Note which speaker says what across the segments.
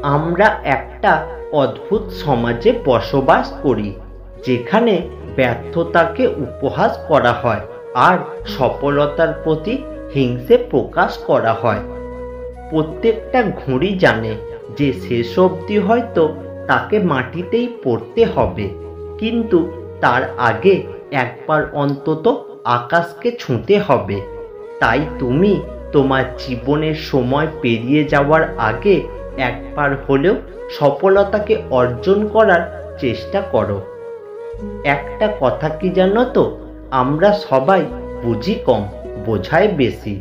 Speaker 1: আমরা একটা অদ্ভুত সমাজে বসবাস করি, যেখানে ব্যর্থতাকে উপহাস করা হয় আর সফলতার প্রতি হিংসে প্রকাশ করা হয়। প্রত্যেকটা ঘুড়ি জানে যে শেষ অবধি হয়তো তাকে মাটিতেই পড়তে হবে, কিন্তু তার আগে একবার অন্তত আকাশকে ছুঁতে হবে। তাই তুমি তোমার জীবনের সময় পেরিয়ে যাওয়ার আগে একবার হলেও সফলতাকে অর্জন করার চেষ্টা করো। একটা কথা কি জানো তো, আমরা সবাই বুঝি কম, বোঝায় বেশি।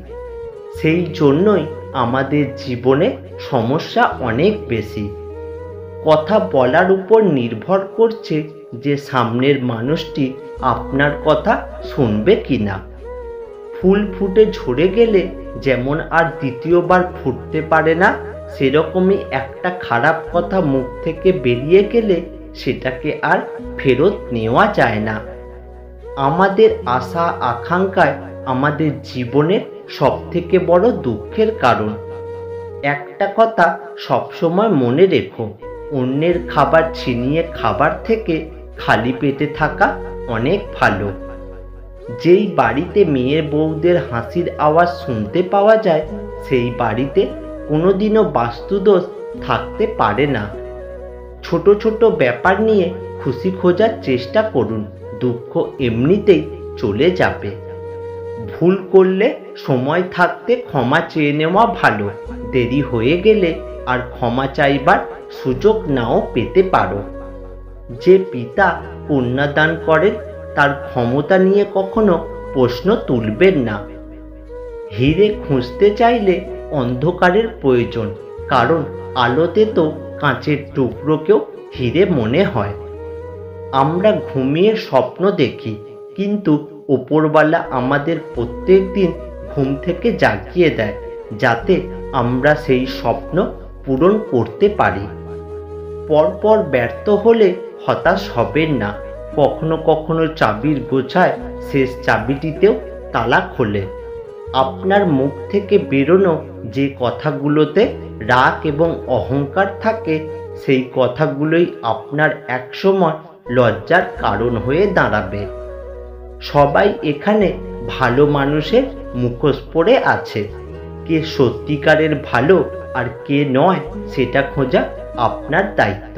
Speaker 1: সেই জন্যই আমাদের জীবনে সমস্যা অনেক বেশি। কথা বলার উপর নির্ভর করছে যে সামনের মানুষটি আপনার কথা শুনবে কিনা। ফুল ফুটে ঝরে গেলে যেমন আর দ্বিতীয়বার ফুটতে পারে না, সেরকমই একটা খারাপ কথা মুখ থেকে বেরিয়ে গেলে সেটাকে আর ফেরত নেওয়া যায় না। আমাদের আশা আকাঙ্ক্ষায় আমাদের জীবনের সবথেকে বড় দুঃখের কারণ। একটা কথা সবসময় মনে রেখো, অন্যের খাবার ছিনিয়ে খাবার থেকে খালি পেটে থাকা অনেক ভালো। যেই বাড়িতে মেয়ে বউদের হাসির আওয়াজ শুনতে পাওয়া যায়, সেই বাড়িতে কোনোদিনও বাস্তুদোষ থাকতে পারে না। ছোট ছোট ব্যাপার নিয়ে খুশি খোঁজার চেষ্টা করুন, দুঃখ এমনিতেই চলে যাবে। ভুল করলে সময় থাকতে ক্ষমা চেয়ে নেওয়া ভালো, দেরি হয়ে গেলে আর ক্ষমা চাইবার সুযোগ নাও পেতে পারো। যে পিতা কন্যাদান করেন তার ক্ষমতা নিয়ে কখনো প্রশ্ন তুলবেন না। হিরে খুঁজতে চাইলে অন্ধকারের প্রয়োজন, কারণ আলোতে তো কাঁচের টুকরোকেও হিরে মনে হয়। আমরা ঘুমিয়ে স্বপ্ন দেখি, কিন্তু উপরওয়ালা আমাদের প্রত্যেক দিন ঘুম থেকে জাগিয়ে দেয়, যাতে আমরা সেই স্বপ্ন পূরণ করতে পারি। পরপর ব্যর্থ হলে হতাশ হবেন না। কখনো কখনো চাবির গোছায় শেষ চাবিটিতেও তালা খোলে। আপনার মুখ থেকে বেরোনো যে কথাগুলোতে রাগ এবং অহংকার থাকে, সেই কথাগুলোই আপনার একসময় লজ্জার কারণ হয়ে দাঁড়াবে। সবাই এখানে ভালো মানুষের মুখোশ পরে আছে। কে সত্যিকারের ভালো আর কে নয় সেটা খোঁজা আপনার দায়িত্ব।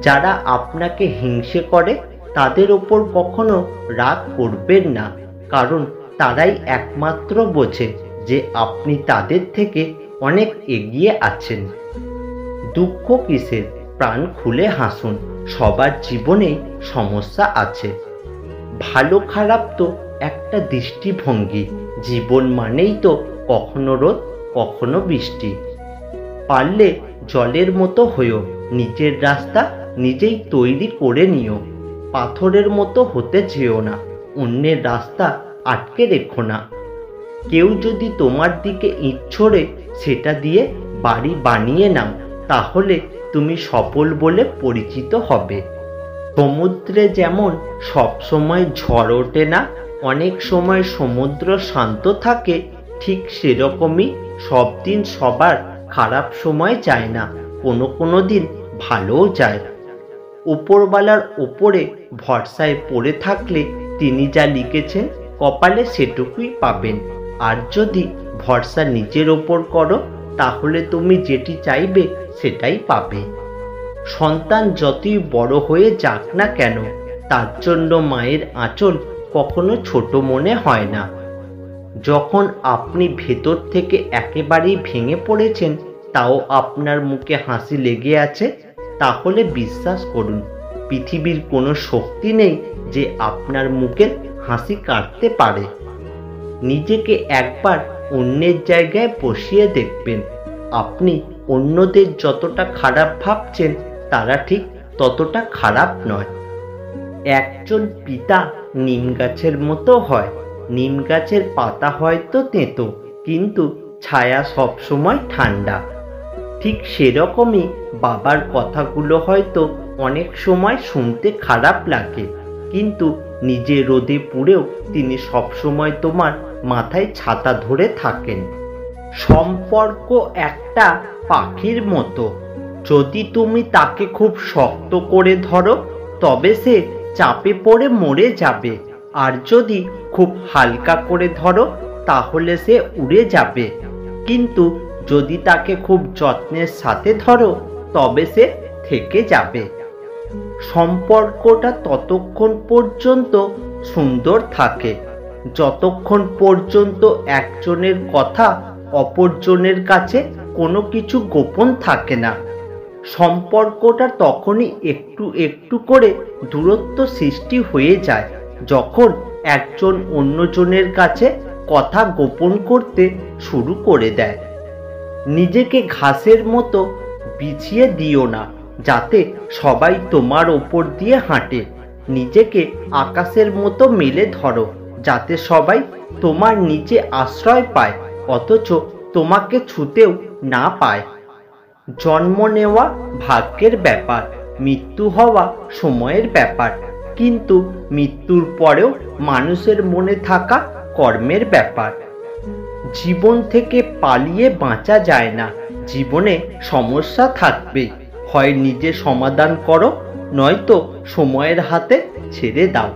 Speaker 1: যারা আপনাকে হিংসে করে তাদের ওপর কখনো রাগ করবেন না, কারণ তারাই একমাত্র বোঝে যে আপনি তাদের থেকে অনেক এগিয়ে আছেন। দুঃখ কিসের, প্রাণ খুলে হাসুন। সবার জীবনেই সমস্যা আছে। ভালো খারাপ তো একটা দৃষ্টিভঙ্গি। জীবন মানেই তো কখনো রোদ কখনো বৃষ্টি। পারলে জলের মতো হয়েও নিজের রাস্তা নিজেই তৈরি করে নিও। পাথরের মতো হতে যেও না, অন্যের রাস্তা আটকে রেখো না। কেউ যদি তোমার দিকে ইট ছোড়ে সেটা দিয়ে বাড়ি বানিয়ে নাও, তাহলে তুমি সফল বলে পরিচিত হবে। সমুদ্রে যেমন সব সময় ঝড় ওঠে না, অনেক সময় সমুদ্র শান্ত থাকে, ঠিক সেরকমই সব দিন সবার খারাপ সময় যায় না, কোনো দিন ভালোও যায়। উপরওয়ালার ওপরে ভরসায় পড়ে থাকলে তিনি যা লিখেছেন কপালে সেটুকুই পাবেন। আর যদি ভরসা নিজের ওপর করো, তাহলে তুমি যেটি চাইবে সেটাই পাবে। সন্তান যতই বড় হয়ে যাক না কেন, তার জন্য মায়ের আঁচল কখনো ছোট মনে হয় না। যখন আপনি ভেতর থেকে একেবারেই ভেঙে পড়েছেন, তাও আপনার মুখে হাসি লেগে আছে, তাহলে বিশ্বাস করুন, পৃথিবীর কোনো শক্তি নেই যে আপনার মুখের হাসি কাটতে পারে। নিজেকে একবার অন্যের জায়গায় বসিয়ে দেখবেন। আপনি অন্যদের যতটা খারাপ ভাবছেন, তারা ঠিক ততটা খারাপ নয়। একজন পিতা নিম গাছের মতো হয়। নিম গাছের পাতা হয়তো তেঁতো, কিন্তু ছায়া সবসময় ঠান্ডা। ঠিক সেরকমই বাবার কথাগুলো হয়তো অনেক সময় শুনতে খারাপ লাগে, কিন্তু নিজে রোদে পুড়েও তিনি সবসময় তোমার মাথায় ছাতা ধরে থাকেন। সম্পর্ক একটা পাখির মতো। যদি তুমি তাকে খুব শক্ত করে ধরো তবে সে চাপে পড়ে মরে যাবে, আর যদি খুব হালকা করে ধরো তাহলে সে উড়ে যাবে। কিন্তু যদি তাকে খুব যত্নের সাথে ধরো তবে সে থেকে যাবে। সম্পর্কটা ততক্ষণ পর্যন্ত সুন্দর থাকে যতক্ষণ পর্যন্ত একজনের কথা অপরজনের কাছে কোনো কিছু গোপন থাকে না। সম্পর্কটা তখনই একটু একটু করে দূরত্ব সৃষ্টি হয়ে যায় যখন একজন অন্যজনের কাছে কথা গোপন করতে শুরু করে দেয়। নিজেকে ঘাসের মতো বিছিয়ে দিও না যাতে সবাই তোমার ওপর দিয়ে হাঁটে। নিজেকে আকাশের মতো মেলে ধরো যাতে সবাই তোমার নিচে আশ্রয় পায় অথচ তোমাকে ছুঁতেও না পায়। জন্ম নেওয়া ভাগ্যের ব্যাপার, মৃত্যু হওয়া সময়ের ব্যাপার, কিন্তু মৃত্যুর পরেও মানুষের মনে থাকা কর্মের ব্যাপার। জীবন থেকে পালিয়ে বাঁচা যায় না। জীবনে সমস্যা থাকবে, হয় নিজে সমাধান করো নয়তো সময়ের হাতে ছেড়ে দাও।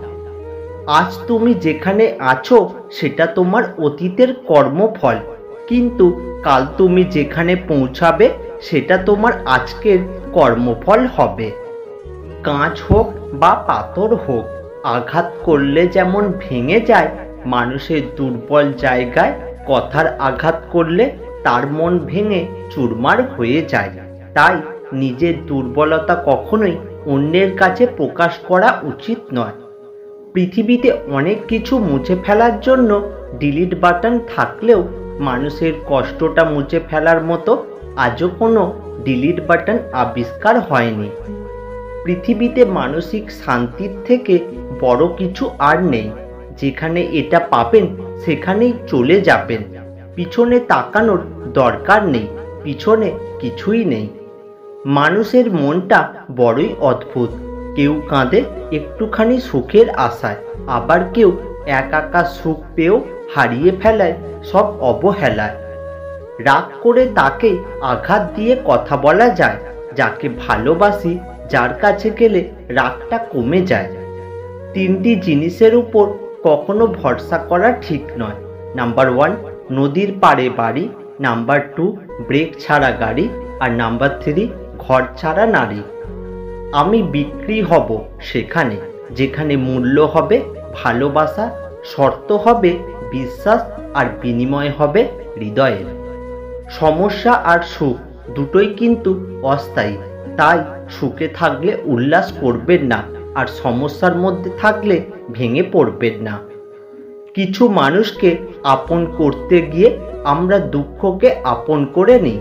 Speaker 1: আজ তুমি যেখানে আছো সেটা তোমার অতীতের কর্মফল, কিন্তু কাল তুমি যেখানে পৌঁছাবে সেটা তোমার আজকের কর্মফল হবে। কাঁচ হোক বা পাথর হোক, আঘাত করলে যেমন ভেঙে যায়, মানুষের দুর্বল জায়গায় কথার আঘাত করলে তার মন ভেঙে চুরমার হয়ে যায়। তাই নিজের দুর্বলতা কখনোই অন্যের কাছে প্রকাশ করা উচিত নয়। পৃথিবীতে অনেক কিছু মুছে ফেলার জন্য ডিলিট বাটন থাকলেও মানুষের কষ্টটা মুছে ফেলার মতো আজও কোনো ডিলিট বাটন আবিষ্কার হয়নি। পৃথিবীতে মানসিক শান্তির থেকে বড় কিছু আর নেই। যেখানে এটা পাবেন সেখানেই চলে যাবেন। পিছনে তাকানোর দরকার নেই, পিছনে কিছুই নেই। মানুষের মনটা বড়ই অদ্ভুত। কেউ কাঁদে একটুখানি সুখের আশায়, আবার কেউ একা সুখ পেয়েও হারিয়ে ফেলায় সব অবহেলায়। রাগ করে তাকে আঘাত দিয়ে কথা বলা যায়, যাকে ভালোবাসি যার কাছে গেলে রাগটা কমে যায়। তিনটি জিনিসের উপর কখনো ভরসা করা ঠিক নয়। নাম্বার 1, নদীর পাড়ে বাড়ি। নাম্বার 2, ব্রেক ছাড়া গাড়ি। আর নাম্বার 3, ঘর ছাড়া নারী। আমি বিক্রি হব সেখানে যেখানে মূল্য হবে ভালোবাসা, শর্ত হবে বিশ্বাস, আর বিনিময় হবে হৃদয়ের। সমস্যা আর সুখ দুটোই কিন্তু অস্থায়ী, তাই সুখে থাকলে উল্লাস করবেন না, আর সমস্যার মধ্যে থাকলে ভেঙে পড়বেন না। কিছু মানুষকে আপন করতে গিয়ে আমরা দুঃখকে আপন করে নিই।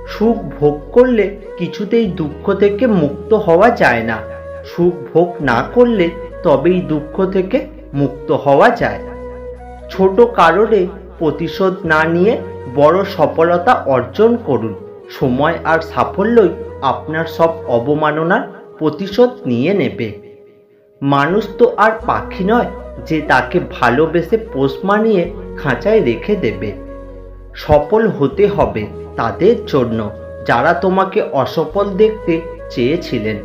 Speaker 1: সুখ ভোগ করলে কিছুতেই দুঃখ থেকে মুক্ত হওয়া যায় না। সুখ ভোগ না করলে তবেই দুঃখ থেকে মুক্ত হওয়া যায়। ছোট কারণে প্রতিশোধ না নিয়ে বড় সফলতা অর্জন করুন। সময় আর সাফল্যই আপনার সব অবমাননার প্রতিশোধ নিয়ে নেবে। মানুষ তো আর পাখি নয় যে তাকে ভালোবেসে পোষ মানিয়ে খাঁচায় রেখে দেবে। সফল হতে হবে তাদের জন্য যারা তোমাকে অসফল দেখতে চেয়েছিলেন।